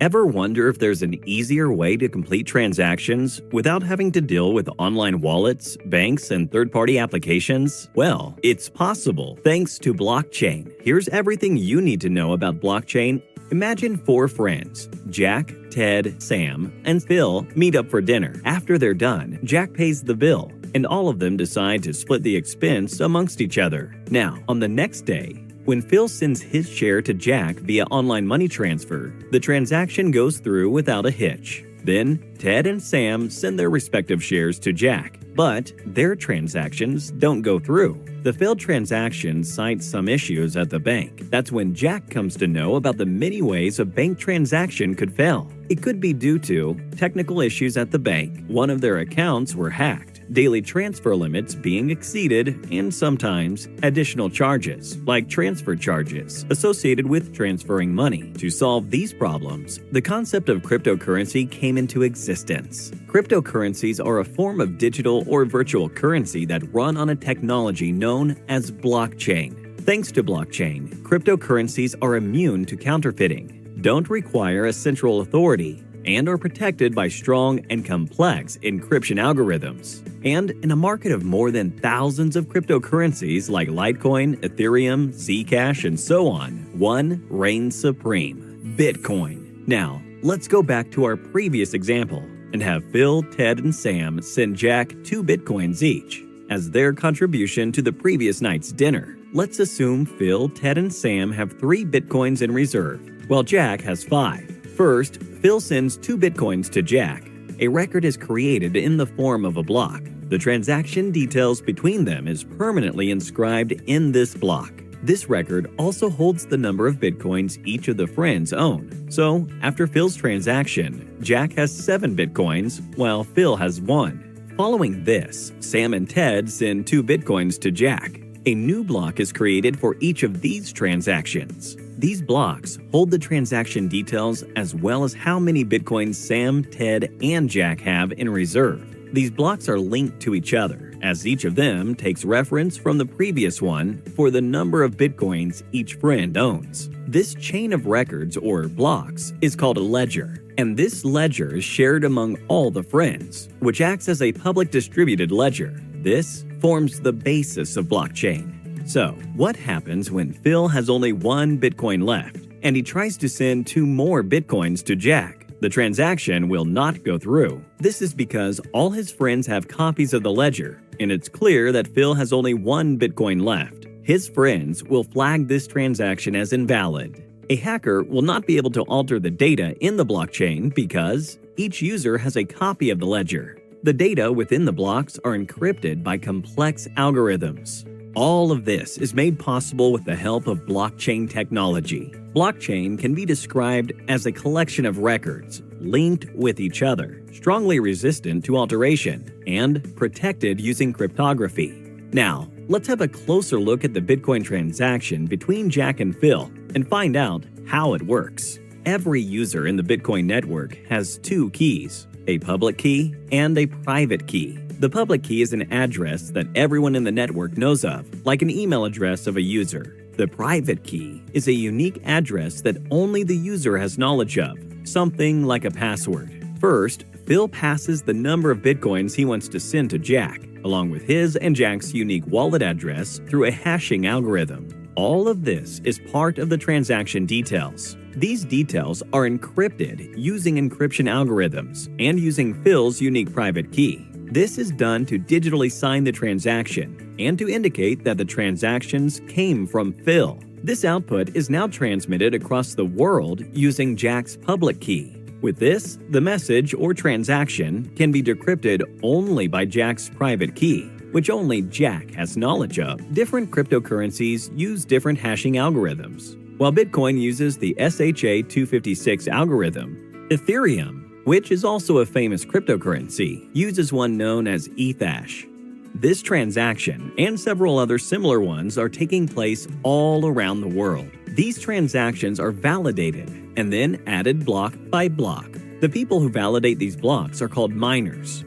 Ever wonder if there's an easier way to complete transactions without having to deal with online wallets, banks, and third-party applications? Well, it's possible thanks to blockchain. Here's everything you need to know about blockchain. Imagine 4 friends, Jack, Ted, Sam, and Phil, meet up for dinner. After they're done, Jack pays the bill, and all of them decide to split the expense amongst each other. Now, on the next day, when Phil sends his share to Jack via online money transfer, the transaction goes through without a hitch. Then, Ted and Sam send their respective shares to Jack, but their transactions don't go through. The failed transaction cites some issues at the bank. That's when Jack comes to know about the many ways a bank transaction could fail. It could be due to technical issues at the bank, one of their accounts were hacked, daily transfer limits being exceeded, and sometimes additional charges, like transfer charges, associated with transferring money. To solve these problems, the concept of cryptocurrency came into existence. Cryptocurrencies are a form of digital or virtual currency that run on a technology known as blockchain. Thanks to blockchain, cryptocurrencies are immune to counterfeiting, don't require a central authority, and are protected by strong and complex encryption algorithms. And in a market of more than thousands of cryptocurrencies like Litecoin, Ethereum, Zcash, and so on, one reigns supreme: Bitcoin. Now, let's go back to our previous example and have Phil, Ted, and Sam send Jack 2 Bitcoins each as their contribution to the previous night's dinner. Let's assume Phil, Ted, and Sam have 3 Bitcoins in reserve, while Jack has 5. First, Phil sends 2 Bitcoins to Jack. A record is created in the form of a block. The transaction details between them is permanently inscribed in this block. This record also holds the number of Bitcoins each of the friends own. So, after Phil's transaction, Jack has 7 Bitcoins, while Phil has 1. Following this, Sam and Ted send 2 Bitcoins to Jack. A new block is created for each of these transactions. These blocks hold the transaction details as well as how many Bitcoins Sam, Ted, and Jack have in reserve. These blocks are linked to each other, as each of them takes reference from the previous one for the number of Bitcoins each friend owns. This chain of records, or blocks, is called a ledger, and this ledger is shared among all the friends, which acts as a public distributed ledger. This forms the basis of blockchain. So, what happens when Phil has only 1 Bitcoin left, and he tries to send 2 more Bitcoins to Jack? The transaction will not go through. This is because all his friends have copies of the ledger, and it's clear that Phil has only 1 Bitcoin left. His friends will flag this transaction as invalid. A hacker will not be able to alter the data in the blockchain because each user has a copy of the ledger. The data within the blocks are encrypted by complex algorithms. All of this is made possible with the help of blockchain technology. Blockchain can be described as a collection of records linked with each other, strongly resistant to alteration, and protected using cryptography. Now, let's have a closer look at the Bitcoin transaction between Jack and Phil and find out how it works. Every user in the Bitcoin network has 2 keys, a public key and a private key. The public key is an address that everyone in the network knows of, like an email address of a user. The private key is a unique address that only the user has knowledge of, something like a password. First, Phil passes the number of Bitcoins he wants to send to Jack, along with his and Jack's unique wallet address through a hashing algorithm. All of this is part of the transaction details. These details are encrypted using encryption algorithms and using Phil's unique private key. This is done to digitally sign the transaction and to indicate that the transactions came from Phil. This output is now transmitted across the world using Jack's public key. With this, the message or transaction can be decrypted only by Jack's private key, which only Jack has knowledge of. Different cryptocurrencies use different hashing algorithms. While Bitcoin uses the SHA-256 algorithm, Ethereum, which is also a famous cryptocurrency, uses one known as Ethash. This transaction and several other similar ones are taking place all around the world. These transactions are validated and then added block by block. The people who validate these blocks are called miners.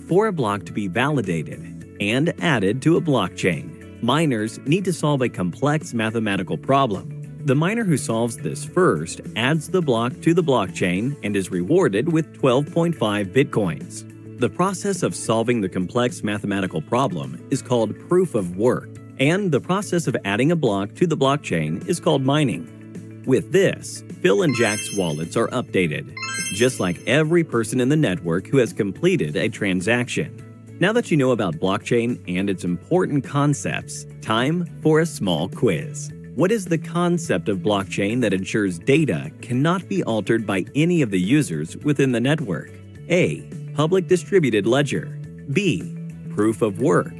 For a block to be validated and added to a blockchain, miners need to solve a complex mathematical problem. The miner who solves this first adds the block to the blockchain and is rewarded with 12.5 bitcoins. The process of solving the complex mathematical problem is called proof of work, and the process of adding a block to the blockchain is called mining. With this, Phil and Jack's wallets are updated, just like every person in the network who has completed a transaction. Now that you know about blockchain and its important concepts, time for a small quiz. What is the concept of blockchain that ensures data cannot be altered by any of the users within the network? A. Public distributed ledger. B. Proof of work.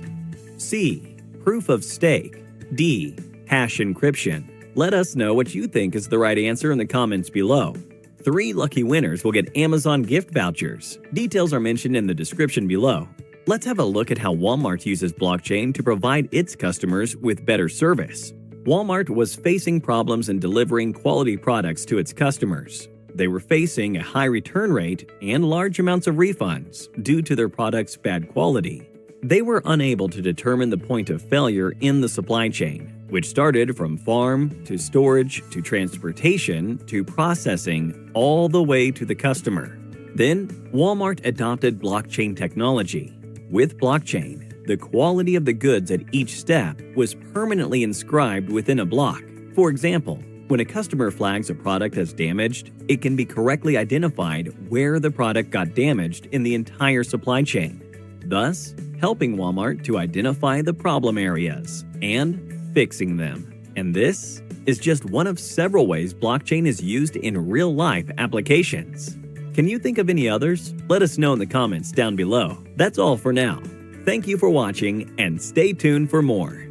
C. Proof of stake. D. Hash encryption. Let us know what you think is the right answer in the comments below. 3 lucky winners will get Amazon gift vouchers. Details are mentioned in the description below. Let's have a look at how Walmart uses blockchain to provide its customers with better service. Walmart was facing problems in delivering quality products to its customers. They were facing a high return rate and large amounts of refunds due to their products' bad quality. They were unable to determine the point of failure in the supply chain, which started from farm to storage to transportation to processing all the way to the customer. Then, Walmart adopted blockchain technology. With blockchain, the quality of the goods at each step was permanently inscribed within a block. For example, when a customer flags a product as damaged, it can be correctly identified where the product got damaged in the entire supply chain, thus helping Walmart to identify the problem areas and fixing them. And this is just one of several ways blockchain is used in real-life applications. Can you think of any others? Let us know in the comments down below. That's all for now. Thank you for watching and stay tuned for more.